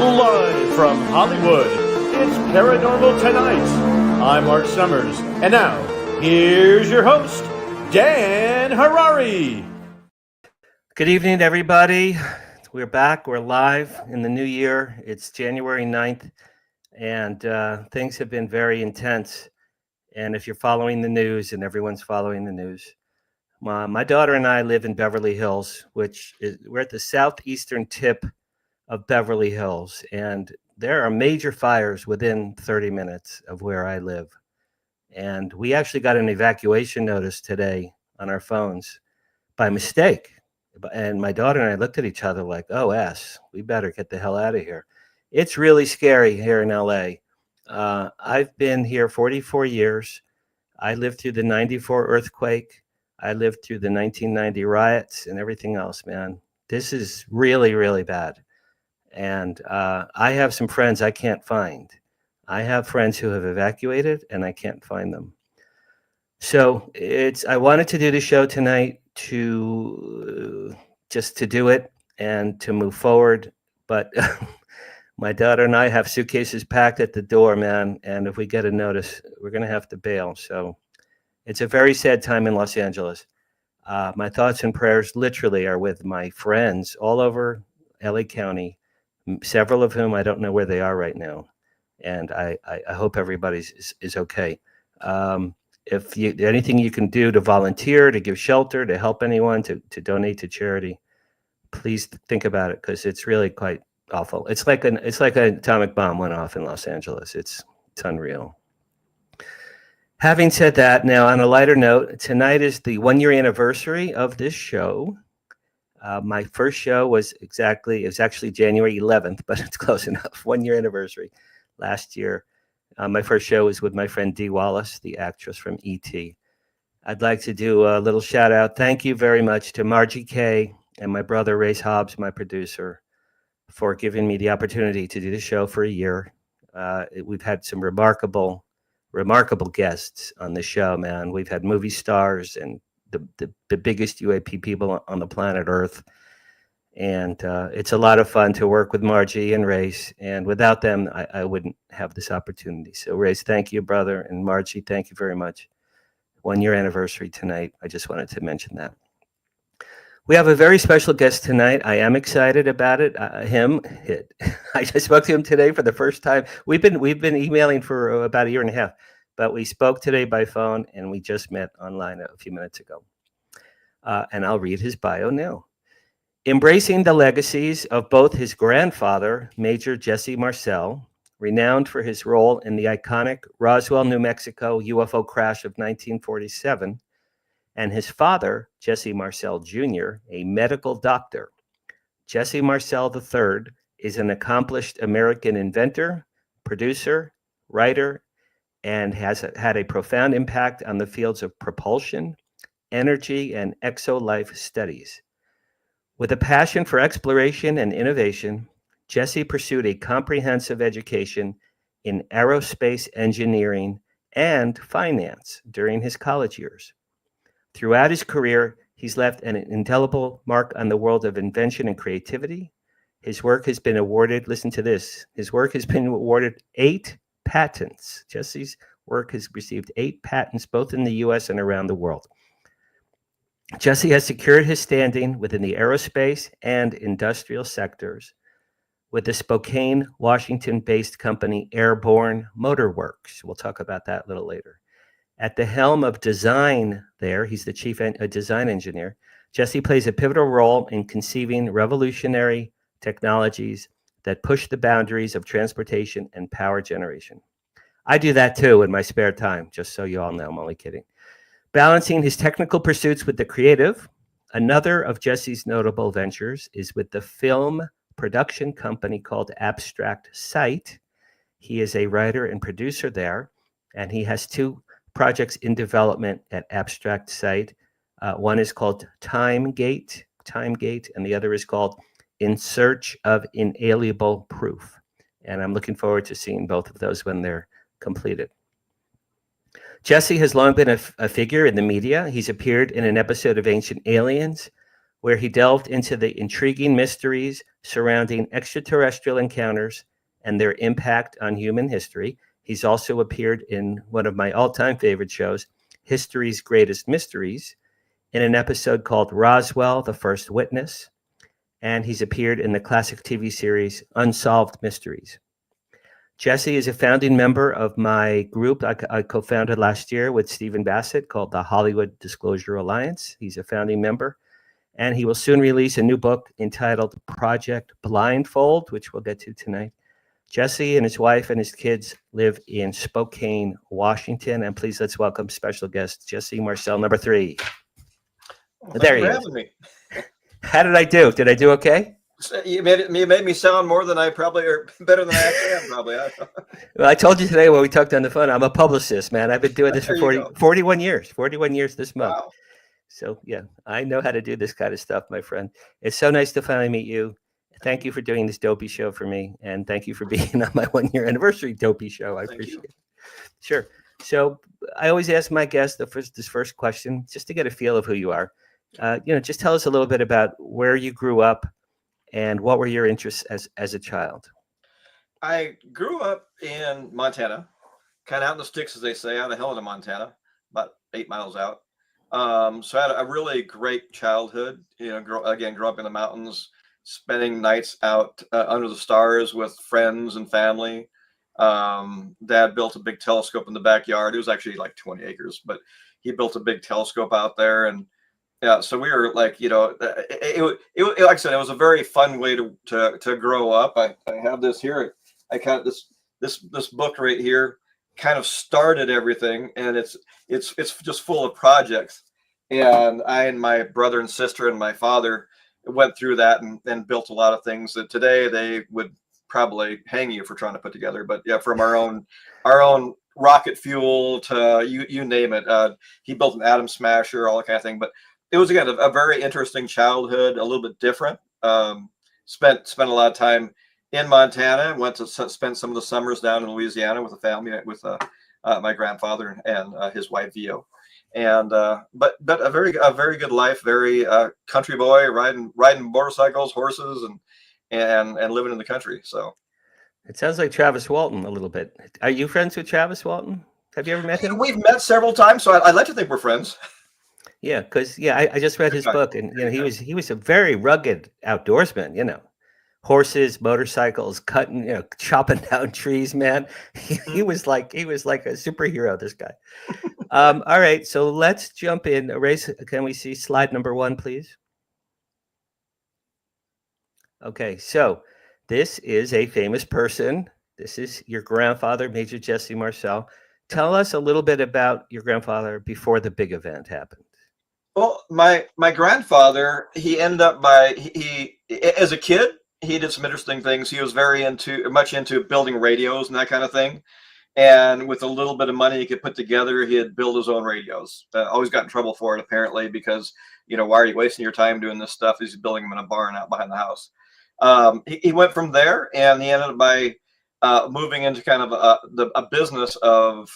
Live from Hollywood, it's Paranormal Tonight. I'm Mark Summers, and now, here's your host, Dan Harari. Good evening, everybody. We're back. We're live in the new year. It's January 9th, and things have been very intense. And if you're following the news, and everyone's following the news, my daughter and I live in Beverly Hills, we're at the southeastern tip of Beverly Hills, and there are major fires within 30 minutes of where I live. And we actually got an evacuation notice today on our phones by mistake. And my daughter and I looked at each other like, oh, we better get the hell out of here. It's really scary here in LA. I've been here 44 years. I lived through the 94 earthquake. I lived through the 1990 riots and everything else, man. This is really, really bad. And I have some friends I can't find. I have friends who have evacuated and I can't find them. So I wanted to do the show tonight to do it and to move forward. But my daughter and I have suitcases packed at the door, man. And if we get a notice, we're going to have to bail. So it's a very sad time in Los Angeles. My thoughts and prayers literally are with my friends all over LA County, several of whom I don't know where they are right now. And I hope everybody is okay. If anything you can do to volunteer, to give shelter, to help anyone, to donate to charity, please think about it, because it's really quite awful. It's like an atomic bomb went off in Los Angeles. It's unreal. Having said that, now on a lighter note, tonight is the 1-year anniversary of this show. My first show was actually January 11th, but it's close enough. 1-year anniversary last year. My first show was with my friend Dee Wallace, the actress from E.T. I'd like to do a little shout out. Thank you very much to Margie Kay and my brother Race Hobbs, my producer, for giving me the opportunity to do the show for a year. We've had some remarkable guests on the show, man. We've had movie stars and the biggest UAP people on the planet Earth. And it's a lot of fun to work with Margie and Race. And without them, I wouldn't have this opportunity. So Race, thank you, brother. And Margie, thank you very much. 1-year anniversary tonight. I just wanted to mention that. We have a very special guest tonight. I am excited about it. I just spoke to him today for the first time. We've been emailing for about a year and a half, but we spoke today by phone and we just met online a few minutes ago. And I'll read his bio now. Embracing the legacies of both his grandfather, Major Jesse Marcel, renowned for his role in the iconic Roswell, New Mexico UFO crash of 1947, and his father, Jesse Marcel Jr., a medical doctor. Jesse Marcel III is an accomplished American inventor, producer, writer, and has had a profound impact on the fields of propulsion, energy, and exolife studies. With a passion for exploration and innovation, Jesse pursued a comprehensive education in aerospace engineering and finance during his college years. Throughout his career, he's left an indelible mark on the world of invention and creativity. His work has been awarded, listen to this, 8 patents. Jesse's work has received 8 patents, both in the U.S. and around the world. Jesse has secured his standing within the aerospace and industrial sectors with the Spokane, Washington-based company Airborne Motor Works. We'll talk about that a little later. At the helm of design there, he's the chief design engineer. Jesse plays a pivotal role in conceiving revolutionary technologies that push the boundaries of transportation and power generation. I do that too in my spare time, just so you all know. I'm only kidding. Balancing his technical pursuits with the creative, another of Jesse's notable ventures is with the film production company called Abstract Sight. He is a writer and producer there, and he has 2 projects in development at Abstract Sight. One is called Time Gate, and the other is called In Search of Inalienable Proof. And I'm looking forward to seeing both of those when they're completed. Jesse has long been a figure in the media. He's appeared in an episode of Ancient Aliens, where he delved into the intriguing mysteries surrounding extraterrestrial encounters and their impact on human history. He's also appeared in one of my all-time favorite shows, History's Greatest Mysteries, in an episode called Roswell, the First Witness, and he's appeared in the classic TV series Unsolved Mysteries. Jesse is a founding member of my group I co-founded last year with Stephen Bassett called the Hollywood Disclosure Alliance. He's a founding member, and he will soon release a new book entitled Project Blindfold, which we'll get to tonight. Jesse and his wife and his kids live in Spokane, Washington, and please let's welcome special guest Jesse Marcel, number 3. Well, there he is. How did I do? Did I do okay? You made me sound more than I probably, or better than I actually am, probably. Well, I told you today when we talked on the phone, I'm a publicist, man. I've been doing this for 41 years. 41 years this month. Wow. So, yeah, I know how to do this kind of stuff, my friend. It's so nice to finally meet you. Thank you for doing this dopey show for me. And thank you for being on my 1-year anniversary dopey show. I appreciate it. Sure. So I always ask my guests this first question just to get a feel of who you are. Just tell us a little bit about where you grew up and what were your interests as a child. I grew up in Montana, kind of out in the sticks, as they say, out of Helena, Montana, about 8 miles out. So I had a really great childhood, grew up in the mountains, spending nights out under the stars with friends and family. Dad built a big telescope in the backyard. It was actually like 20 acres, but he built a big telescope out there. And yeah, so we were like, like I said, it was a very fun way to grow up. I have this here. I kind of this book right here kind of started everything, and it's just full of projects. And I and my brother and sister and my father went through that and built a lot of things that today they would probably hang you for trying to put together. But yeah, from our own rocket fuel to you name it. He built an atom smasher, all that kind of thing. But it was, again, a very interesting childhood, a little bit different. Spent a lot of time in Montana. Went to spend some of the summers down in Louisiana with a family, with my grandfather and his wife Vio. And but a very good life, very country boy, riding motorcycles, horses, and living in the country. So it sounds like Travis Walton a little bit. Are you friends with Travis Walton? Have you ever met him? We've met several times, so I'd like to think we're friends. Yeah, because I just read his book, and he was a very rugged outdoorsman. Horses, motorcycles, cutting, chopping down trees, man. He was like a superhero, this guy. All right, so let's jump in. Erase, can we see slide number 1, please? Okay, so this is a famous person. This is your grandfather, Major Jesse Marcel. Tell us a little bit about your grandfather before the big event happened. Well, my grandfather, he ended up he as a kid, he did some interesting things. He was much into building radios and that kind of thing. And with a little bit of money he could put together, he'd build his own radios. Always got in trouble for it, apparently, because, why are you wasting your time doing this stuff? He's building them in a barn out behind the house. He went from there, and he ended up by moving into kind of a business of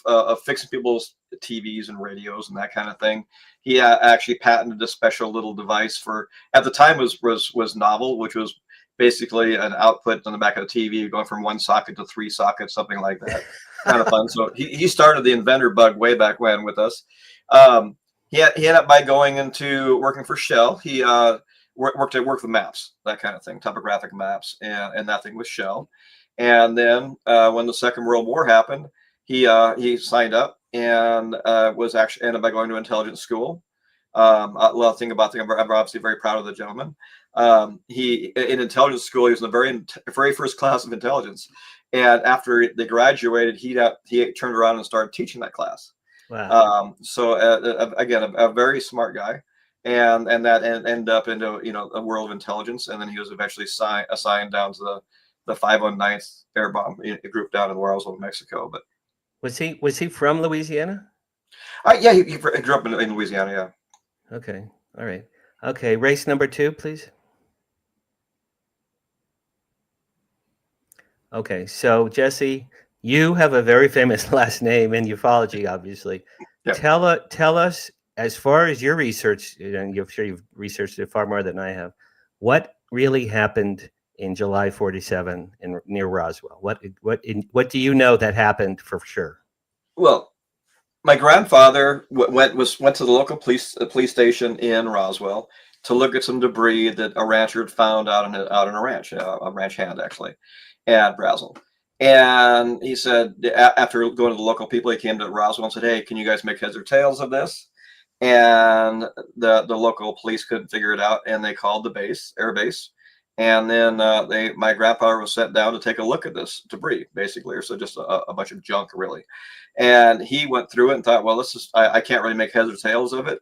fixing people's TVs and radios and that kind of thing. He actually patented a special little device for, at the time, was novel, which was basically an output on the back of the TV going from 1 socket to 3 sockets, something like that. Kind of fun. So he started the inventor bug way back when with us. He ended up by going into working for Shell. He worked with maps, that kind of thing, topographic maps, and that thing with Shell. And then when the Second World War happened, he signed up and was actually ended up by going to intelligence school. I'm obviously very proud of the gentleman. He in intelligence school, he was in the very first class of intelligence. And after they graduated, he turned around and started teaching that class. Wow. So again, a very smart guy, and that ended up into a world of intelligence. And then he was eventually assigned down to the 509th Air Bomb group down in Roswell, Mexico. But was he from Louisiana? Yeah, he grew up in Louisiana. Yeah. Okay. All right. Okay. Race number 2, please. Okay. So Jesse, you have a very famous last name in ufology, obviously. Yep. Tell us as far as your research, and I'm sure you've researched it far more than I have, what really happened in July 47 near Roswell? What do you know that happened for sure? Well, my grandfather went to the local police station in Roswell to look at some debris that a rancher had found out in a ranch, a ranch hand actually, at Brazel. And he said, after going to the local people, he came to Roswell and said, "Hey, can you guys make heads or tails of this?" And the local police couldn't figure it out, and they called the air base. And then my grandfather was sent down to take a look at this debris, basically, or so just a bunch of junk, really. And he went through it and thought, well, I can't really make heads or tails of it.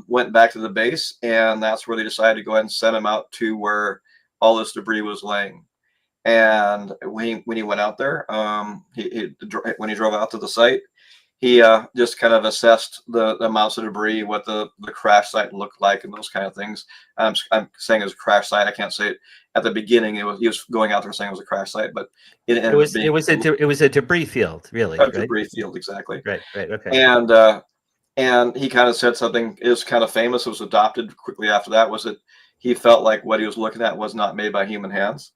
Went back to the base, and that's where they decided to go ahead and send him out to where all this debris was laying. And when he went out there, when he drove out to the site, he just kind of assessed the amounts of debris, what the crash site looked like, and those kind of things. I'm saying it was a crash site. I can't say it at the beginning. He was going out there saying it was a crash site, but it was a debris field, really. A debris field, exactly. Right. Okay. And he kind of said something is kind of famous. It was adopted quickly after that. Was that he felt like what he was looking at was not made by human hands,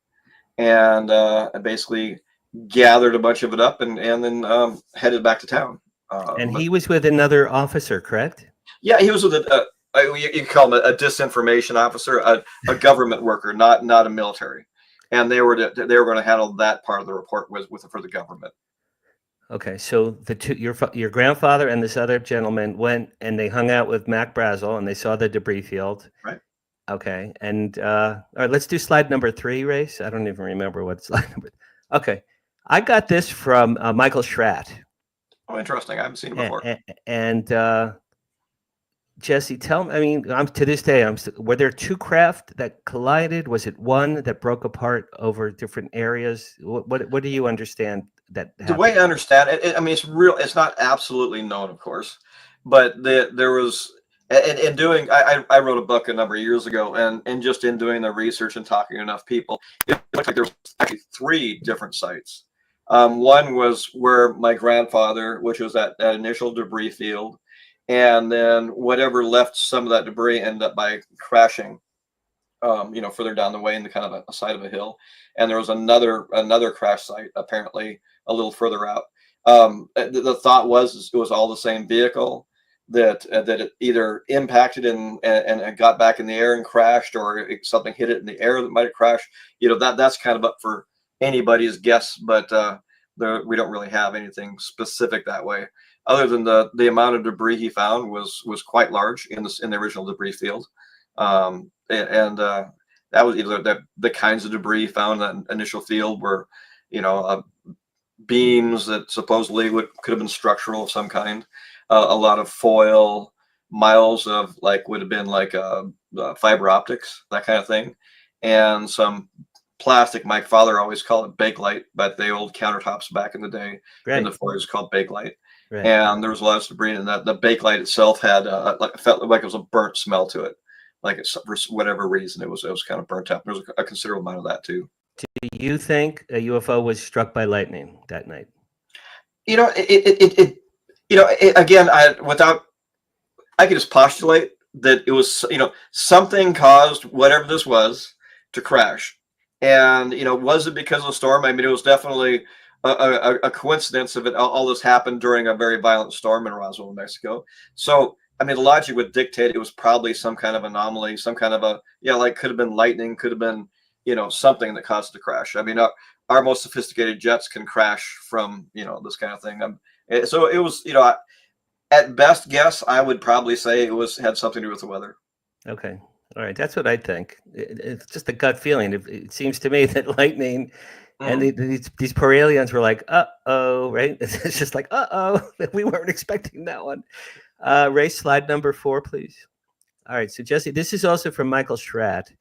and basically gathered a bunch of it up and then headed back to town. And he was with another officer, correct? Yeah, he was with you call him a disinformation officer, a government worker, not a military. And they were going to handle that part of the report for the government. Okay, so your grandfather and this other gentleman went and they hung out with Mac Brazel and they saw the debris field. Right. Okay, and all right, let's do slide number 3, Race. I don't even remember what slide number. Okay, I got this from Michael Schratt. Oh, interesting. I haven't seen it before. And Jesse, tell me. I mean, to this day, were there 2 craft that collided? Was it one that broke apart over different areas? What do you understand that happened? The way I understand it, I mean, it's real. It's not absolutely known, of course, but there was. In doing, I wrote a book a number of years ago, and just in doing the research and talking to enough people, it looked like there was actually 3 different sites. One was where my grandfather, which was that initial debris field, and then whatever left some of that debris ended up by crashing, further down the way in the kind of a side of a hill. And there was another crash site apparently a little further out. The thought was it was all the same vehicle. That it either impacted and got back in the air and crashed, or something hit it in the air that might have crashed. That's kind of up for anybody's guess, but we don't really have anything specific that way, other than the amount of debris he found was quite large in the original debris field, and that was either the kinds of debris found in that initial field were, beams that supposedly could have been structural of some kind. A lot of foil, miles of would have been fiber optics, that kind of thing, and some plastic. My father always called it Bakelite, but the old countertops back in the day, right, in the 40s was called Bakelite. Right. And there was a lot of debris in that. The Bakelite itself had felt like it was a burnt smell to it, for whatever reason it was kind of burnt up. There was a considerable amount of that too. Do you think a UFO was struck by lightning that night? Again, I could just postulate that it was, something caused whatever this was to crash. And, was it because of the storm? I mean, it was definitely a coincidence of it. All this happened during a very violent storm in Roswell, New Mexico. So, I mean, the logic would dictate it was probably some kind of anomaly, some kind of could have been lightning, could have been, something that caused the crash. I mean, our most sophisticated jets can crash from, this kind of thing. So it was, at best guess, I would probably say it had something to do with the weather. Okay. All right. That's what I think. It's just a gut feeling. It seems to me that lightning and these poor aliens were like, uh-oh, right? It's just like, uh-oh, we weren't expecting that one. Ray, slide number 4, please. All right. So, Jesse, this is also from Michael Schratt.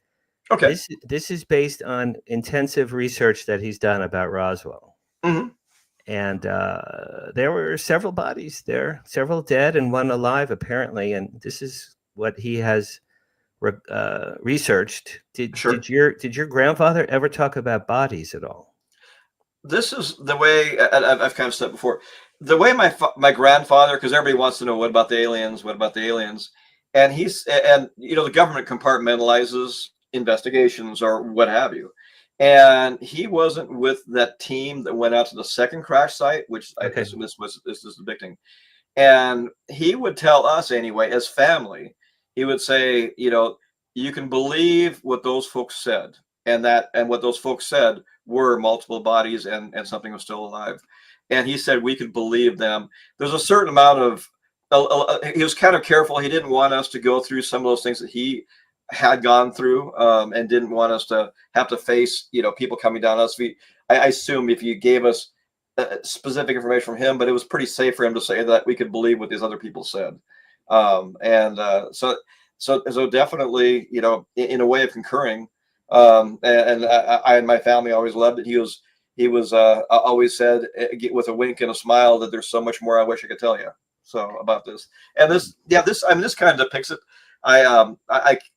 Okay. This is based on intensive research that he's done about Roswell. Mm-hmm. And there were several bodies there, several dead and one alive, apparently. And this is what he has researched. Did your grandfather ever talk about bodies at all? This is the way I've kind of said before. the way my grandfather, because everybody wants to know what about the aliens, what about the aliens, and the government compartmentalizes investigations or what have you, and he wasn't with that team that went out to the second crash site, which I Okay. assume this is depicting. And he would tell us anyway, as family, he would say, you can believe what those folks said, and what those folks said were multiple bodies and something was still alive. And he said we could believe them. There's a certain amount of he was kind of careful. He didn't want us to go through some of those things that he had gone through, and didn't want us to have to face, people coming down us. I assume if you gave us specific information from him, but it was pretty safe for him to say that we could believe what these other people said. So definitely, in a way of concurring. And I and my family always loved it. He was always said with a wink and a smile that there's so much more I wish I could tell you. So about this, and this kind of depicts it.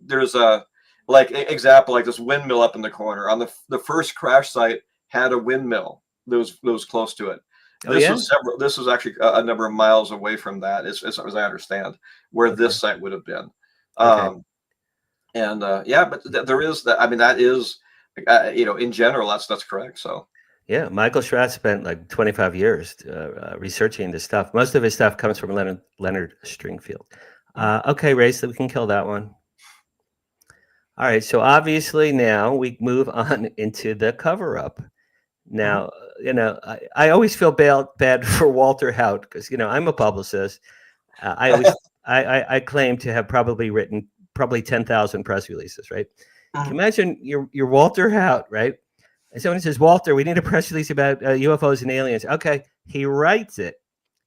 There's a example like this windmill up in the corner on the first crash site had a windmill that was close to it. This was actually a number of miles away from that, as I understand, where this site would have been. Okay. But there is that. I mean, that is, in general, that's correct. So. Yeah, Michael Schratt spent like 25 years researching this stuff. Most of his stuff comes from Leonard Stringfield. Okay, Ray, so we can kill that one. All right, so obviously now we move on into the cover-up. Now, I always feel bad for Walter Haut because, I'm a publicist. I claim to have probably written 10,000 press releases, right? Can you imagine you're Walter Haut, right? And someone says, Walter, we need a press release about UFOs and aliens. Okay, he writes it.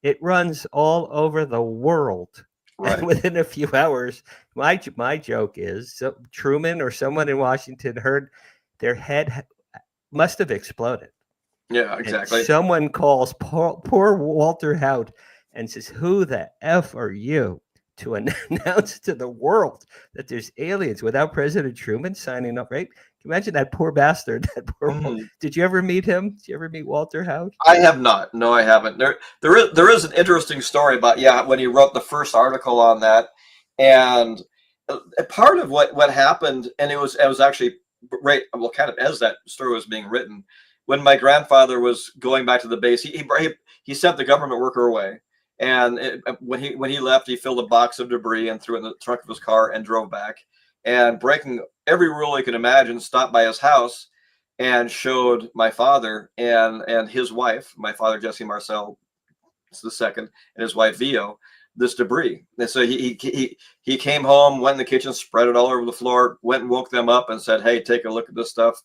It runs all over the world. Right. And within a few hours, my joke is Truman or someone in Washington heard their head must have exploded. Yeah, exactly. And someone calls poor Walter Haut and says, who the F are you to announce to the world that there's aliens without President Truman signing up, right? Can you imagine that poor bastard? Did you ever meet him? Did you ever meet Walter Haut? I have not. No, I haven't. There is an interesting story about when he wrote the first article on that, and part of what happened, and it was actually right. Well, kind of as that story was being written, when my grandfather was going back to the base, he sent the government worker away, and when he left, he filled a box of debris and threw it in the trunk of his car and drove back, and breaking every rule he could imagine, stopped by his house and showed my father and his wife, my father Jesse Marcel II, and his wife Vio, this debris. And so he came home, went in the kitchen, spread it all over the floor, went and woke them up and said, "Hey, take a look at this stuff."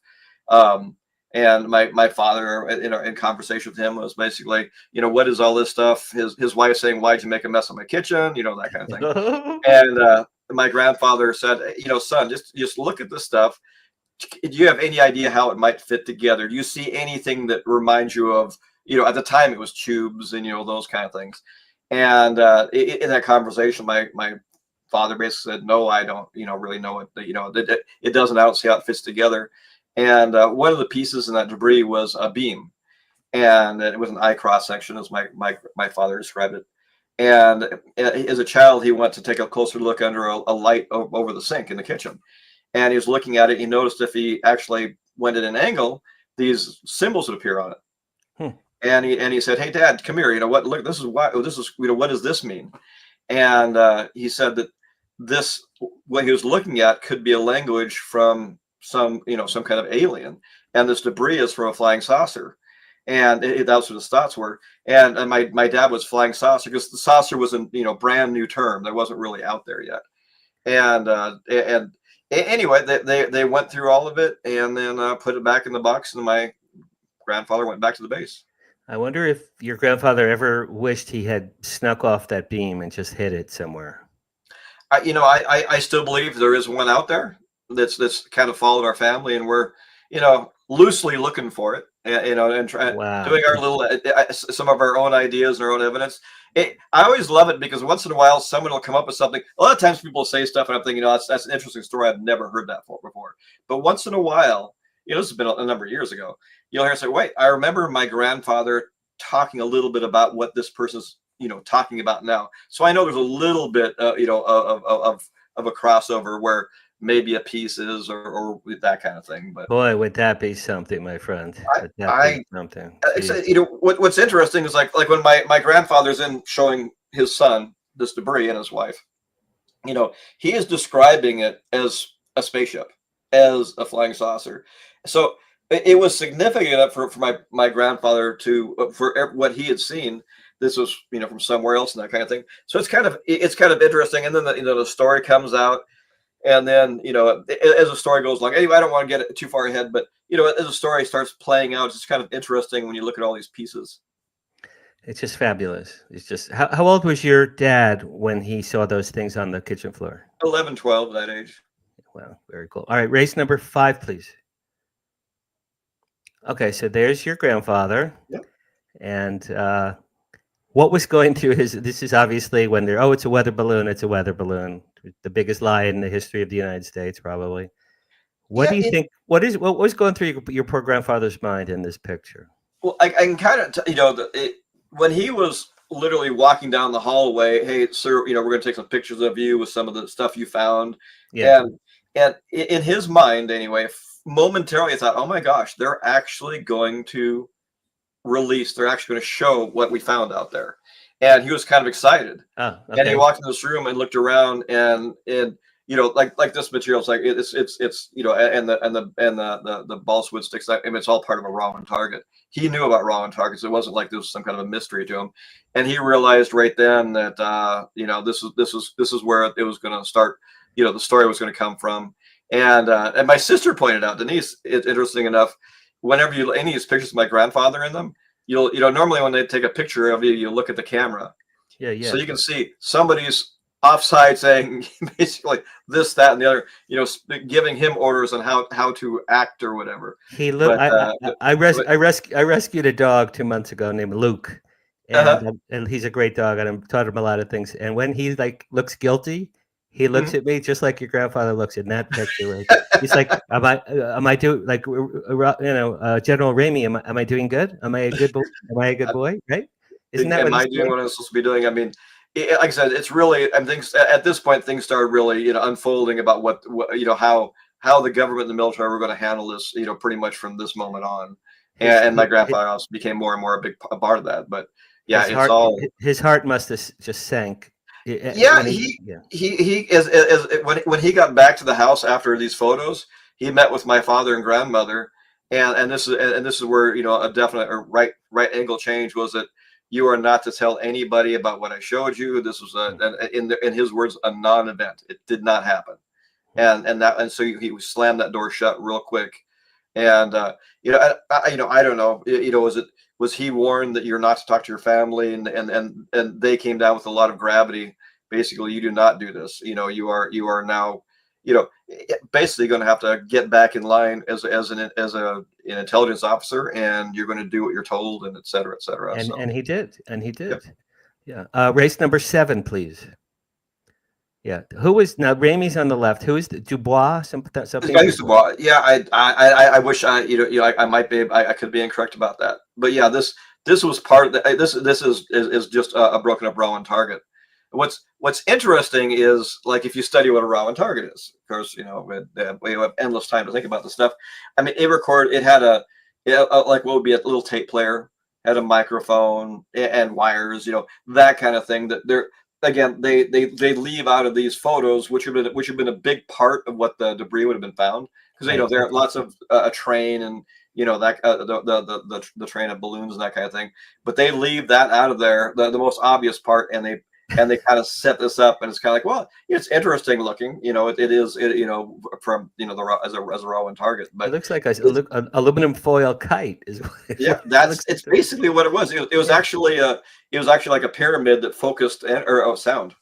And my father, in conversation with him, was basically, what is all this stuff? His wife saying, "Why'd you make a mess of my kitchen?" That kind of thing. And my grandfather said, "Son, just look at this stuff. Do you have any idea how it might fit together? Do you see anything that reminds you of, at the time it was tubes and, those kind of things?" And in that conversation, my father basically said, "No, I don't, really know it. It doesn't. I don't see how it fits together." And one of the pieces in that debris was a beam, and it was an eye cross section, as my father described it. And as a child, he went to take a closer look under a light over the sink in the kitchen. And he was looking at it. He noticed if he actually went at an angle, these symbols would appear on it. And he said, "Hey, Dad, come here. What? Look, this is why. This is what does this mean?" And he said that what he was looking at could be a language from some kind of alien, and this debris is from a flying saucer. And that's what his thoughts were. And my dad was flying saucer because the saucer was a brand new term that wasn't really out there yet. And anyway, they went through all of it and then put it back in the box, and my grandfather went back to the base. I wonder if your grandfather ever wished he had snuck off that beam and just hid it somewhere. I still believe there is one out there that's kind of followed our family, and we're loosely looking for it, and doing our little some of our own ideas and our own evidence. I always love it because once in a while someone will come up with something. A lot of times people say stuff and I'm thinking, that's an interesting story. I've never heard that before. But once in a while, this has been a number of years ago, you'll hear say, "Wait, I remember my grandfather talking a little bit about what this person's, talking about now. So I know there's a little bit, of a crossover where maybe a piece is, or that kind of thing. But Boy, would that be something, my friend? Would that be something? It's, what's interesting is like when my grandfather's in showing his son this debris and his wife, he is describing it as a spaceship, as a flying saucer. So it was significant for my grandfather to, for what he had seen. This was, from somewhere else and that kind of thing. So it's kind of interesting. And then the story comes out, and then as the story goes along. Anyway, I don't want to get it too far ahead, but as the story starts playing out, it's kind of interesting when you look at all these pieces. It's just fabulous. It's just how old was your dad when he saw those things on the kitchen floor? 11, 12, that age. Wow, very cool. All right, race number 5, please. Okay, so there's your grandfather. Yep. And what was going through this is obviously when they're, it's a weather balloon, it's a weather balloon. The biggest lie in the history of the United States, probably. What do you think, what was going through your poor grandfather's mind in this picture? Well, I can kind of, when he was literally walking down the hallway, hey, sir, we're going to take some pictures of you with some of the stuff you found. Yeah. And in his mind, anyway, momentarily, I thought, oh my gosh, they're actually going to they're actually going to show what we found out there. And he was kind of excited. Oh, okay. And he walked in this room and looked around, and like this material, it's like it's and the balsa wood sticks. I mean, it's all part of a Rowan target. He knew about Rowan targets. It wasn't like there was some kind of a mystery to him, and he realized right then that this is where it was going to start. The story was going to come from. And my sister pointed out, Denise, it's interesting enough, whenever any of these pictures of my grandfather in them, you'll normally when they take a picture of you look at the camera. Yeah. So you can see somebody's offside saying basically this, that, and the other, giving him orders on how to act or whatever. He looked. I rescued a dog 2 months ago named Luke, and he's a great dog, and I've taught him a lot of things. And when he looks guilty, he looks at me just like your grandfather looks in that picture. Right? He's like, "Am I doing General Ramey? Am I doing good? Am I a good boy? Am I a good boy? Right? Isn't that am I doing what I'm supposed to be doing? I mean, like I said, it's really. I think at this point things started really unfolding about what how the government and the military were going to handle this. Pretty much from this moment on, and my grandfather also became more and more a part of that. But yeah, his heart must have just sank. Yeah, when he got back to the house after these photos, he met with my father and grandmother, and this is where a definite right angle change was that you are not to tell anybody about what I showed you. This was in his words a non-event. It did not happen, and so he slammed that door shut real quick, and I don't know, was he warned that you're not to talk to your family, and they came down with a lot of gravity. Basically, you do not do this. You are now, basically going to have to get back in line as an intelligence officer, and you're going to do what you're told, and et cetera, et cetera. And he did. Yep. Yeah. Race number 7, please. Yeah. Who was now? Ramey's on the left. Who is Dubois? Something. Dubois. Yeah. I wish I might be. I could be incorrect about that. But yeah, this was part of the. This is just a broken up Rowan target. What's interesting is, like, if you study what a Rowan target is, of course, we have endless time to think about this stuff. I mean, it had like what would be a little tape player, had a microphone and wires, that kind of thing. That they leave out of these photos, which have been a big part of what the debris would have been found, because there are lots of a train and that the train of balloons and that kind of thing, but they leave that out of there, the most obvious part, and they kind of set this up, and it's kind of like, well, it's interesting looking, it is from as a Rowan target, but it looks like an aluminum foil kite is what it's basically what it was. It was actually like a pyramid that focused sound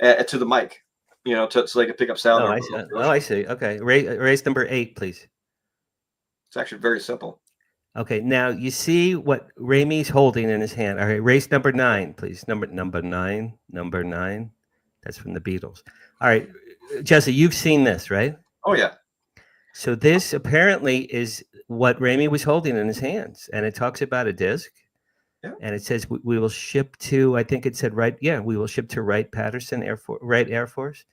to the mic, so they could pick up sound. I see. Okay, race number 8, please. It's actually very simple. Okay, now you see what Ramey's holding in his hand. All right, race number 9, please. Number 9. That's from the Beatles. All right, Jesse, you've seen this, right? Oh yeah. So this apparently is what Ramey was holding in his hands, and it talks about a disc. Yeah. And it says we will ship to, I think it said Wright. Yeah, we will ship to Wright-Patterson Wright Air Force.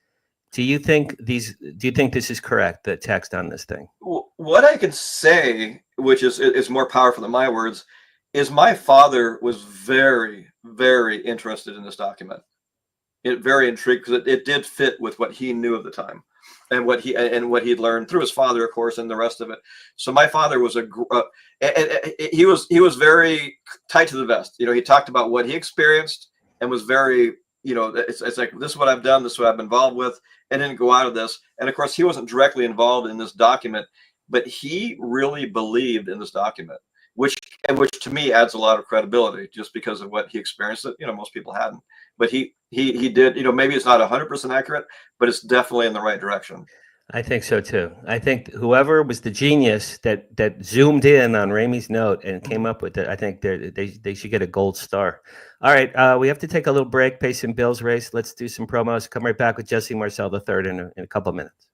Do you think this is correct, the text on this thing? What I can say, which is more powerful than my words, is my father was very, very interested in this document. Very intrigued because it did fit with what he knew of the time, and what he'd learned through his father, of course, and the rest of it. So my father was he was very tight to the vest. You know, he talked about what he experienced and was very, you know, it's like, this is what I've done, this is what I've been involved with, and didn't go out of this. And of course, he wasn't directly involved in this document, but he really believed in this document, which to me adds a lot of credibility just because of what he experienced that, you know, most people hadn't. But he did, you know, maybe it's not 100% accurate, but it's definitely in the right direction. I think so too. I think whoever was the genius that zoomed in on Ramey's note and came up with it, I think they should get a gold star. All right, we have to take a little break, pay some bills, Race. Let's do some promos. Come right back with Jesse Marcel III in a couple of minutes.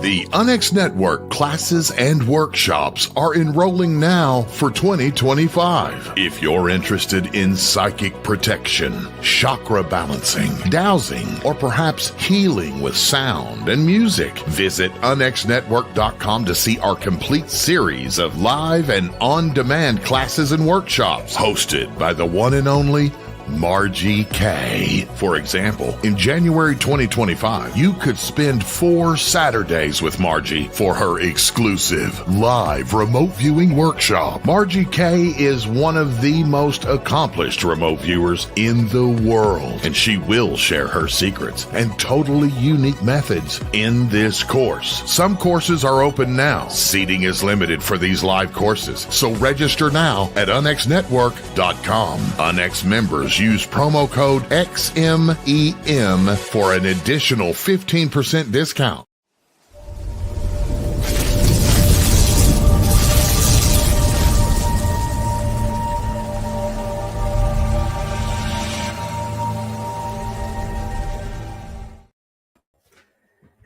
The UNX Network classes and workshops are enrolling now for 2025. If you're interested in psychic protection, chakra balancing, dowsing, or perhaps healing with sound and music, visit unxnetwork.com to see our complete series of live and on-demand classes and workshops hosted by the one and only Margie K. For example, in January 2025, you could spend 4 Saturdays with Margie for her exclusive live remote viewing workshop. Margie K is one of the most accomplished remote viewers in the world, and she will share her secrets and totally unique methods in this course. Some courses are open now. Seating is limited for these live courses, so register now at unxnetwork.com. UNX members use promo code XMEM for an additional 15% discount.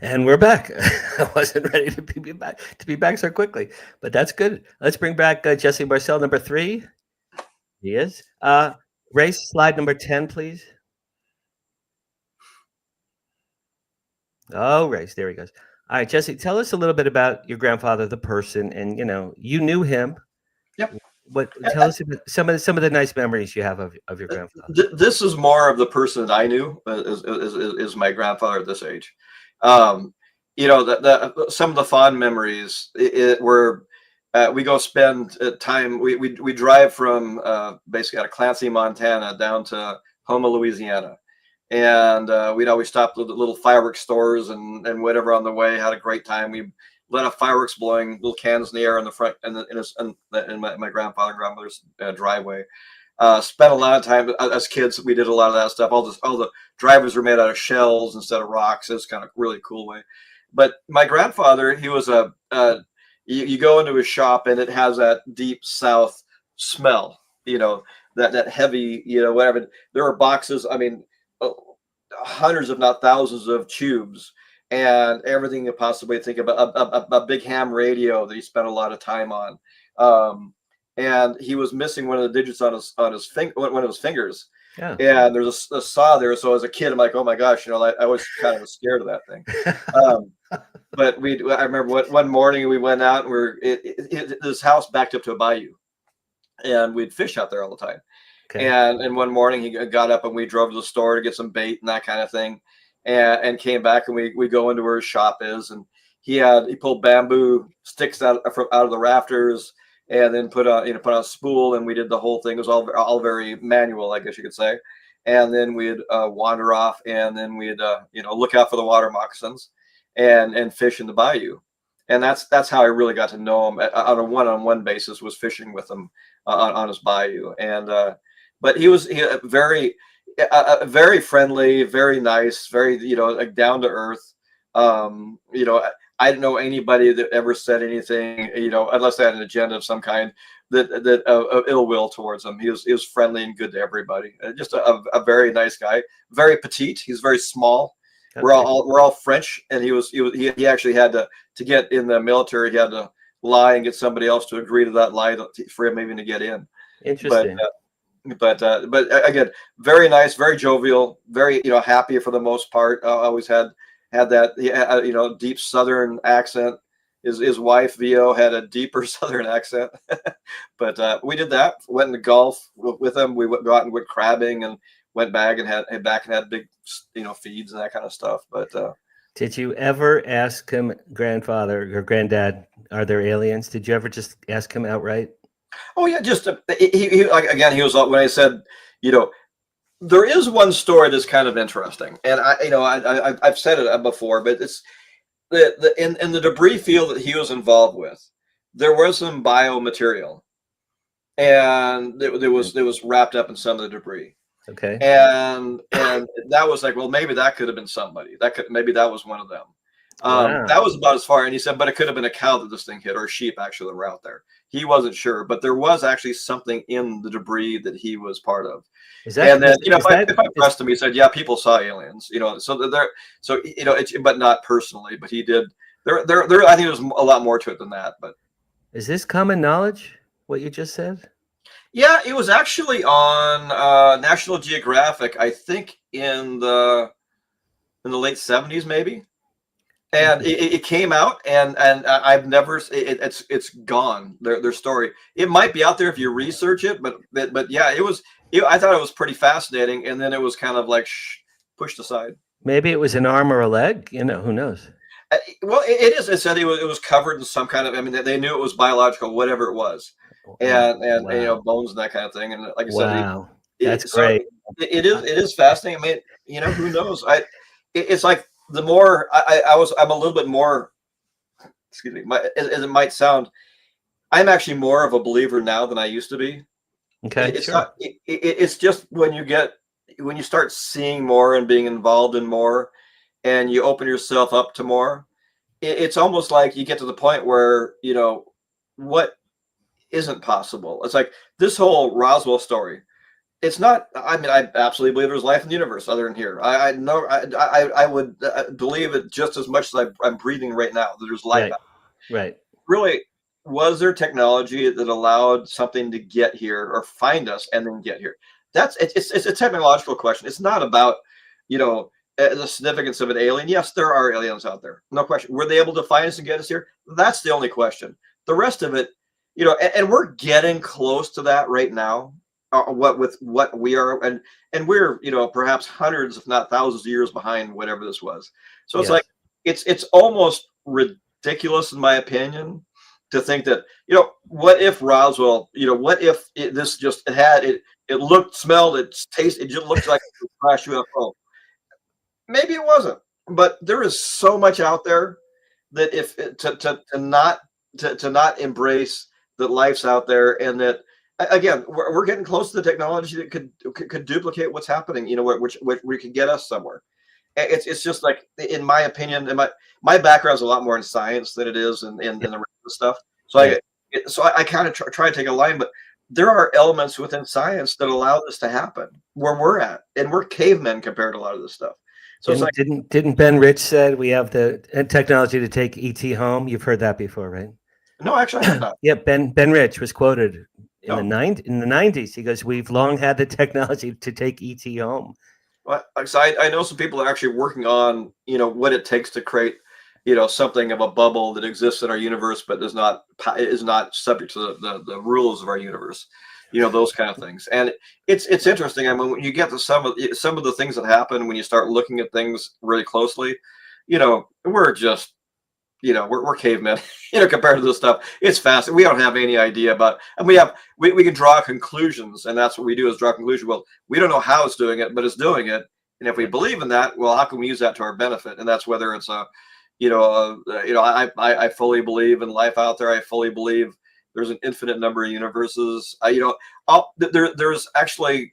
And we're back. I wasn't ready to be back so quickly, but that's good. Let's bring back Jesse Marcel III. He is. Race, slide number 10, please. Oh, Race, there he goes. All right, Jesse, tell us a little bit about your grandfather, the person, and you knew him. Yep. Tell us about some of the nice memories you have of your grandfather. This is more of the person that I knew is my grandfather at this age. Some of the fond memories were. We go spend time. We drive from basically out of Clancy, Montana, down to Houma, Louisiana, and we'd always stop at little fireworks stores and whatever on the way. Had a great time. We let off fireworks blowing, little cans in the air in the front in my grandfather and grandmother's driveway. Spent a lot of time as kids. We did a lot of that stuff. All the drivers were made out of shells instead of rocks. It was kind of really cool way. But my grandfather, he was you go into his shop and it has that deep South smell, that heavy, whatever. There are boxes, hundreds, if not thousands of tubes and everything you possibly think about. A big ham radio that he spent a lot of time on. And he was missing one of the digits on his one of his fingers. Yeah. And there's a saw there. So as a kid, I'm like, oh my gosh, I was kind of scared of that thing. But I remember one morning we went out and this house backed up to a bayou, and we'd fish out there all the time. Okay. And one morning he got up and we drove to the store to get some bait and that kind of thing, and came back and we go into where his shop is, and he pulled bamboo sticks out of the rafters and then put on a spool, and we did the whole thing. It was all very manual, I guess you could say. And then we'd wander off, and then we'd look out for the water moccasins and fish in the bayou. And that's how I really got to know him on a one-on-one basis, was fishing with him on his bayou. And but he was very very friendly, very nice, very down to earth. I didn't know anybody that ever said anything, unless they had an agenda of some kind that of ill will towards him. He was friendly and good to everybody. Just a very nice guy. Very petite. He's very small. Okay. We're all French, and he actually had to get in the military. He had to lie and get somebody else to agree to that lie for him even to get in. Interesting. But again, very nice, very jovial, very happy for the most part. Always had that deep Southern accent. His wife Vio had a deeper Southern accent. But we did that. Went into golf with him. We went out and went crabbing and went back and had big feeds and that kind of stuff. But did you ever ask him, grandfather or granddad, are there aliens? Did you ever just ask him outright? Oh yeah, just he again. He was when I said, there is one story that's kind of interesting, and I've said it before, but it's in the debris field that he was involved with, there was some biomaterial, and it was wrapped up in some of the debris. Okay. And that was like, well, maybe that could have been somebody. Maybe that was one of them. Wow. That was about as far. And he said, but it could have been a cow that this thing hit, or a sheep actually that were out there. He wasn't sure, but there was actually something in the debris that he was part of. Is that, and then if I pressed him, he said, yeah, people saw aliens. But not personally. But he did. There. I think there's a lot more to it than that. But is this common knowledge? What you just said? Yeah, it was actually on National Geographic, I think in the late 70s, maybe. And it came out, and I've never. It's gone. Their story. It might be out there if you research it, but yeah, it was. I thought it was pretty fascinating, and then it was kind of like pushed aside. Maybe it was an arm or a leg. Who knows? Well, it is. It said it was covered in some kind of. I mean, they knew it was biological, whatever it was, and wow. bones and that kind of thing. And like I wow. said, that's great. It is fascinating. I mean, who knows? It's like the more I'm a little bit more. Excuse me. As it might sound, I'm actually more of a believer now than I used to be. Okay, it's sure. not. It's just when you start seeing more and being involved in more, and you open yourself up to more. It's almost like you get to the point where what isn't possible. It's like this whole Roswell story. It's not. I mean, I absolutely believe there's life in the universe other than here. I know. I would believe it just as much as I'm breathing right now. That there's life. Right. Really, was there technology that allowed something to get here or find us and then get here? It's a technological question. It's not about the significance of an alien. Yes, there are aliens out there. No question. Were they able to find us and get us here? That's the only question. The rest of it, and we're getting close to that right now. What we are, and we're perhaps hundreds, if not thousands of years behind whatever this was. So it's like it's almost ridiculous in my opinion to think that what if Roswell, what if this just it looked, smelled, it tasted, it just looked like a crash UFO. Maybe it wasn't, but there is so much out there that if to not embrace that life's out there, and that again we're getting close to the technology that could duplicate what's happening. Which we could get us somewhere. It's just like, in my opinion, and my background is a lot more in science than it is in the rest of the stuff. So I kind of try to take a line, but there are elements within science that allow this to happen where we're at, and we're cavemen compared to a lot of this stuff. So it's like, didn't Ben Rich said we have the technology to take ET home? You've heard that before, right? No, actually, I have not. Yeah, Ben Rich was quoted in the 90s. He goes, "We've long had the technology to take ET home." Well, so I know some people are actually working on what it takes to create something of a bubble that exists in our universe, but is not subject to the rules of our universe. Those kind of things. And it's interesting. I mean, when you get to some of the things that happen when you start looking at things really closely, we're just, we're cavemen, compared to this stuff. It's fast. We don't have any idea about, and we can draw conclusions, and that's what we do, is draw conclusions. Well, we don't know how it's doing it, but it's doing it. And if we believe in that, well, how can we use that to our benefit? And that's whether it's I fully believe in life out there. I fully believe there's an infinite number of universes. There's actually,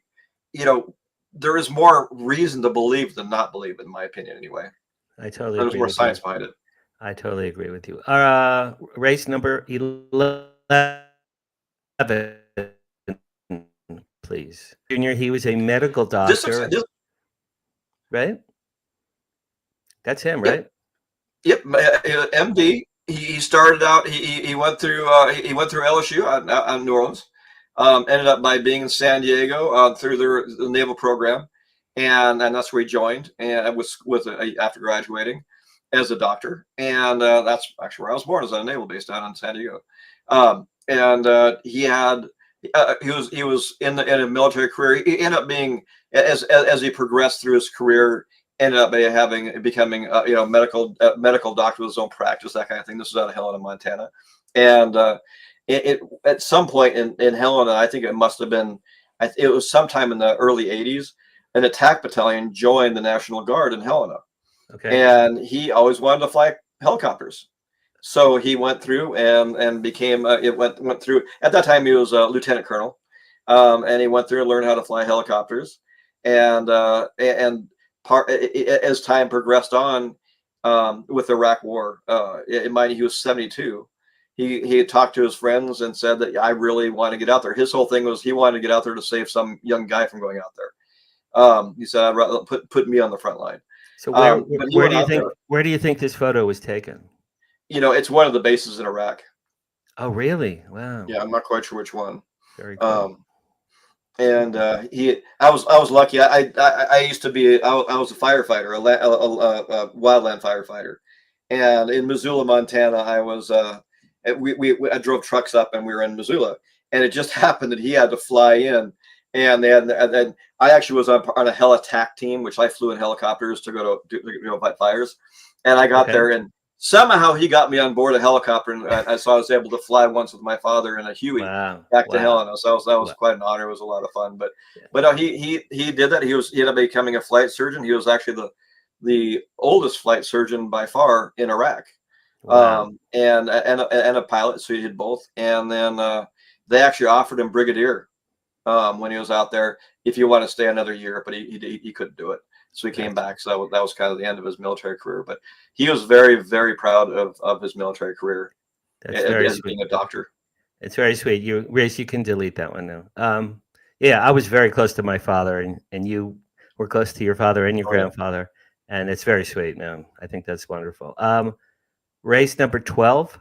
there is more reason to believe than not believe, in my opinion, anyway. I totally There's agree. more science behind it. I totally agree with you. Race number 11, please. Junior, he was a medical This looks doctor, this, right? That's him, yep, right? yep, MD. He started out. He went through he went through LSU out in New Orleans. Ended up by being in San Diego through the naval program, and that's where he joined and was with after graduating as a doctor, and that's actually where I was born, as a naval base down in San Diego. And he was in a military career. He ended up being as he progressed through his career, ended up becoming medical doctor with his own practice, that kind of thing. This was out of Helena, Montana, and it at some point in Helena, I think it must have been, it was sometime in the early '80s, an attack battalion joined the National Guard in Helena, Okay. and he always wanted to fly helicopters. So he went through and became it went through. At that time, he was a lieutenant colonel, and he went through and learned how to fly helicopters. And part as time progressed on with the Iraq War, in mind he was 72. He had talked to his friends and said that I really want to get out there. His whole thing was he wanted to get out there to save some young guy from going out there. He said, "I'd rather put me on the front line." So But he where went do you out think there. this photo was taken? It's one of the bases in Iraq. Oh, really? Wow. Yeah, I'm not quite sure which one. Very cool. And I was lucky. I used to be I was a firefighter, a wildland firefighter, and in Missoula, Montana, I drove trucks up, and we were in Missoula, and it just happened that he had to fly in, and then I actually was on a hell attack team, which I flew in helicopters to go fight fires, and I got Okay. there, and somehow he got me on board a helicopter, and so I was able to fly once with my father in a Huey Wow. back to Wow. Helena. So that was Wow. quite an honor. It was a lot of fun. But Yeah. but no, he did that. He ended up becoming a flight surgeon. He was actually the oldest flight surgeon by far in Iraq, Wow. and a pilot. So he did both. And then they actually offered him brigadier when he was out there if you want to stay another year, but he couldn't do it. So he came back. So that was kind of the end of his military career. But he was very, very proud of his military career That's very as sweet. being a doctor. It's very sweet. Race, you can delete that one now. Yeah, I was very close to my father, and you were close to your father and your Oh, yeah. grandfather, and it's very sweet. No, I think that's wonderful. Race number 12.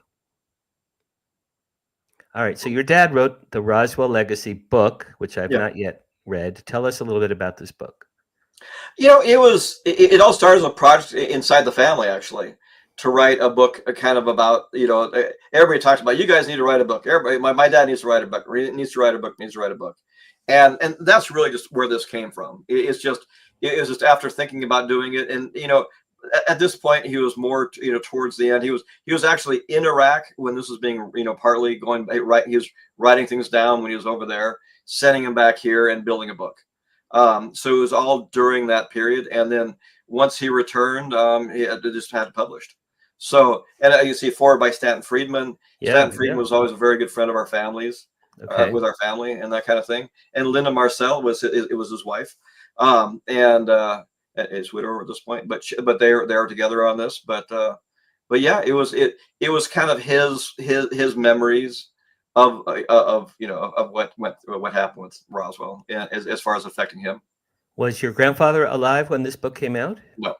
All right. So your dad wrote the Roswell Legacy book, which I've Yeah. not yet read. Tell us a little bit about this book. It all started as a project inside the family, actually, to write a book kind of about, everybody talks about, you guys need to write a book. Everybody, my dad needs to write a book, needs to write a book, needs to write a book. And that's really just where this came from. It was just after thinking about doing it. And, at this point, he was more, towards the end, he was actually in Iraq when this was being, partly going right. He was writing things down when he was over there, sending them back here and building a book. So it was all during that period. And then once he returned, he just had it published. So, and you see forward by Stanton Friedman. Yeah, Stanton Friedman yeah. was always a very good friend of our families, Okay. with our family and that kind of thing. And Linda Marcel was his wife, and his widow at this point. But they are together on this. But yeah, it was kind of his memories of what happened with Roswell, and as far as affecting him. Was your grandfather alive when this book came out? No,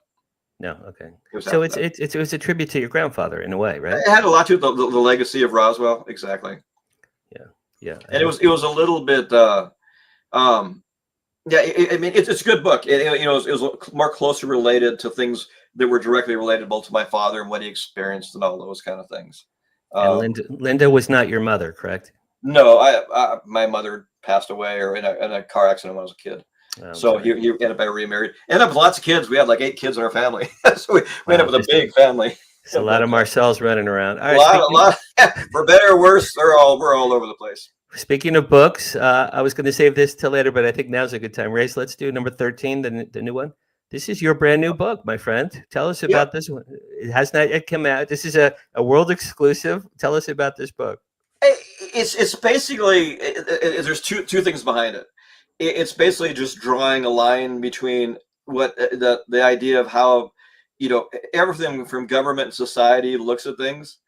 No. Okay. it was So after that. it was a tribute to your grandfather in a way, right? It had a lot to do with the legacy of Roswell, exactly. Yeah. And it was a little bit. Yeah, I mean, it's a good book. It was more closely related to things that were directly related both to my father and what he experienced and all those kind of things. And Linda was not your mother, correct? No, my mother passed away or in a car accident when I was a kid. So sorry. he ended up being remarried. Ended up with lots of kids. We had like 8 kids in our family. So we ended up with a Wow. big family. There's a lot of Marcels running around. All A right. lot, for better or worse, we're all over the place. Speaking of books, I was going to save this till later, but I think now's a good time. Race, let's do number 13, the new one. This is your brand new book, my friend. Tell us about this one. It has not yet come out. This is a world exclusive. Tell us about this book. It's basically there's two things behind it. It's basically just drawing a line between what the idea of how everything from government and society looks at things,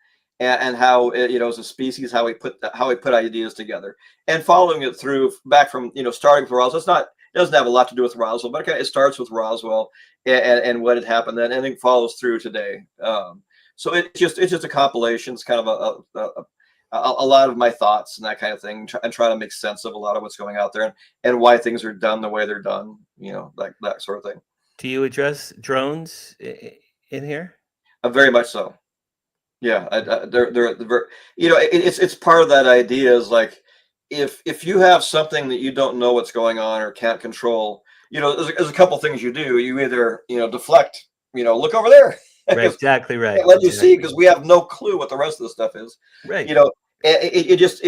and how as a species, how we put ideas together, and following it through back from starting with Roswell. It doesn't have a lot to do with Roswell, but it starts with Roswell and what had happened then, and it follows through today. So it's just a compilation. It's kind of a lot of my thoughts and that kind of thing, and try to make sense of a lot of what's going out there, and why things are done the way they're done. That sort of thing. Do you address drones in here? Very much so. Yeah, it's part of that idea is like, if you have something that you don't know what's going on or can't control, there's a couple things you do. You either deflect, look over there. Right, exactly right. Let you see, because we have no clue what the rest of the stuff is. Right. It's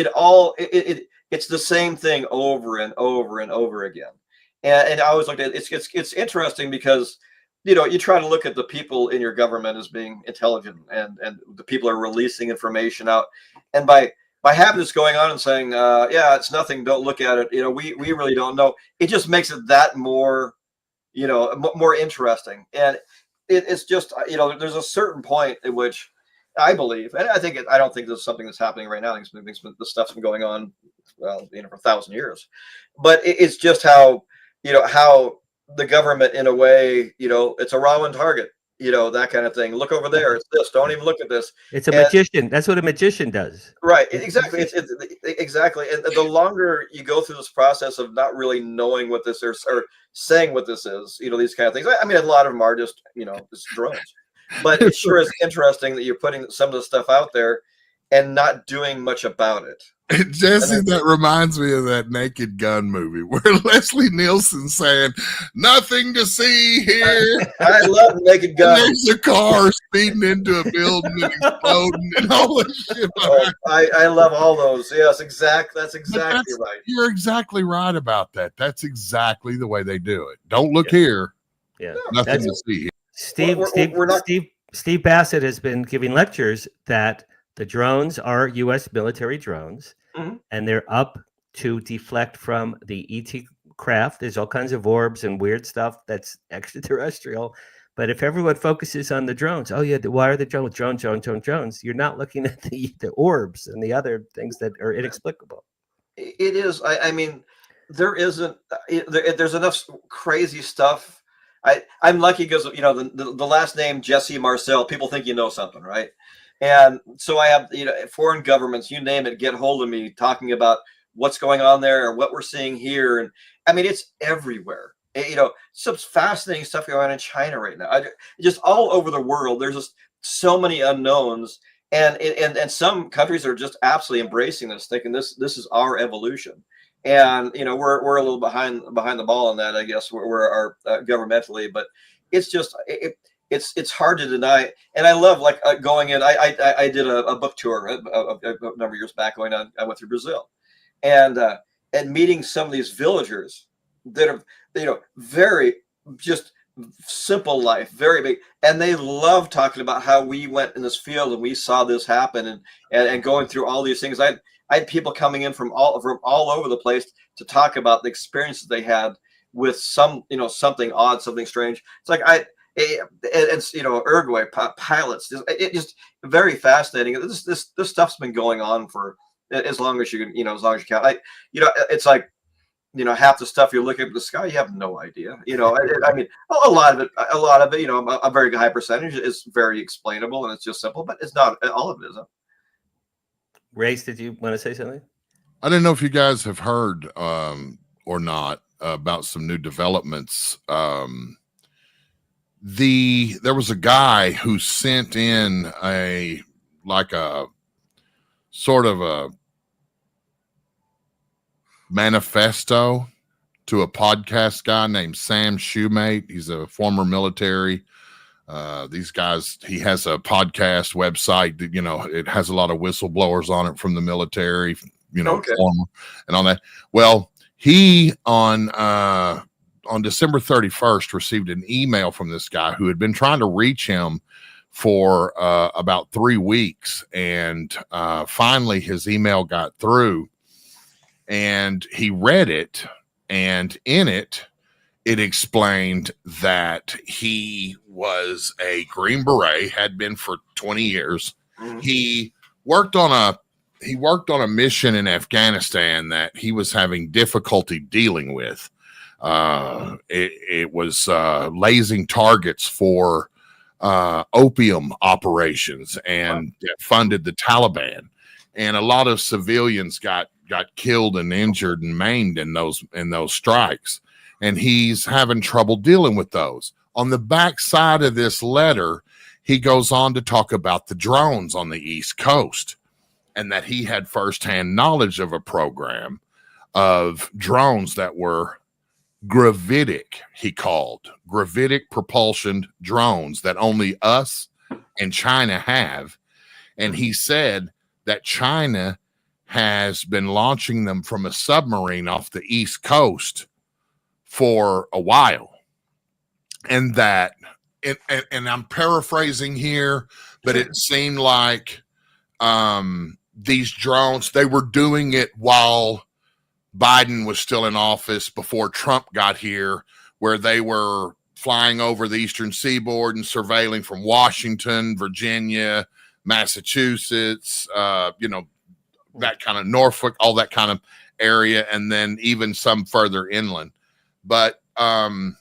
the same thing over and over and over again. And I always looked at it. It's interesting because you try to look at the people in your government as being intelligent, and the people are releasing information out, and by having this going on and saying, yeah, it's nothing, don't look at it, we really don't know, it just makes it that more more interesting. And it's just there's a certain point at which I believe, and I don't think this is something that's happening right now. I think the stuff's been going on for 1,000 years, but it's just how how the government, in a way, it's a Rowan target, that kind of thing. Look over there. It's this. Don't even look at this. It's a magician. That's what a magician does. Right. Exactly. It's exactly. And the longer you go through this process of not really knowing what this is, or saying what this is, these kind of things. I mean, a lot of them are just, just drones. But it sure is interesting that you're putting some of the stuff out there and not doing much about it. Jesse, that reminds me of that Naked Gun movie where Leslie Nielsen's saying, "Nothing to see here." I love Naked Gun. And there's a car speeding into a building and exploding and all this shit. Oh, I love all those. Yes, exactly. That's exactly right. You're exactly right about that. That's exactly the way they do it. Don't look here. Yeah, nothing to see here. Steve Bassett has been giving lectures that the drones are U.S. military drones, and they're up to deflect from the ET craft. There's all kinds of orbs and weird stuff that's extraterrestrial. But if everyone focuses on the drones, why are the drones? You're not looking at the orbs and the other things that are inexplicable. It is. I mean, there's enough crazy stuff. I'm lucky because the last name Jesse Marcel, people think something, right? And so I have foreign governments, you name it, get hold of me talking about what's going on there or what we're seeing here. And I mean, it's everywhere. Some fascinating stuff going on in China right now. Just all over the world, there's just so many unknowns, and some countries are just absolutely embracing this, thinking this is our evolution. And we're a little behind the ball on that, I guess. We're governmentally, but it's just it's hard to deny. And I love going in. I did a book tour a number of years back. I went through Brazil, and meeting some of these villagers that are very just simple life, very big, and they love talking about how we went in this field and we saw this happen, and going through all these things. I had people coming in from all over the place to talk about the experiences they had with something odd, something strange. It's like Uruguay pilots. It just very fascinating. This stuff's been going on for as long as you can, as long as you can. It's like, half the stuff you're looking at the sky, you have no idea. I mean, a lot of it, a very high percentage is very explainable and it's just simple, but it's not all of it isn't. Race, did you want to say something? I didn't know if you guys have heard or not about some new developments. There was a guy who sent in a sort of a manifesto to a podcast guy named Sam Shoemate. He's a former military. These guys, he has a podcast website that, it has a lot of whistleblowers on it from the military, Okay. former and all that. Well, he on December 31st received an email from this guy who had been trying to reach him for about 3 weeks. And finally his email got through and he read it. And in it it explained that he was a Green Beret, had been for 20 years. Mhm. He worked on a mission in Afghanistan that he was having difficulty dealing with. It was lasing targets for opium operations, and funded the Taliban. And a lot of civilians got killed and injured and maimed in those strikes. And he's having trouble dealing with those. On the back side of this letter, he goes on to talk about the drones on the East Coast, and that he had firsthand knowledge of a program of drones that were gravitic, he called gravitic propulsion drones that only us and China have. And he said that China has been launching them from a submarine off the East Coast for a while. And that, and I'm paraphrasing here, but it seemed like these drones, they were doing it while Biden was still in office, before Trump got here, where they were flying over the eastern seaboard and surveilling from Washington, Virginia, Massachusetts, that kind of Norfolk, all that kind of area, and then even some further inland. But then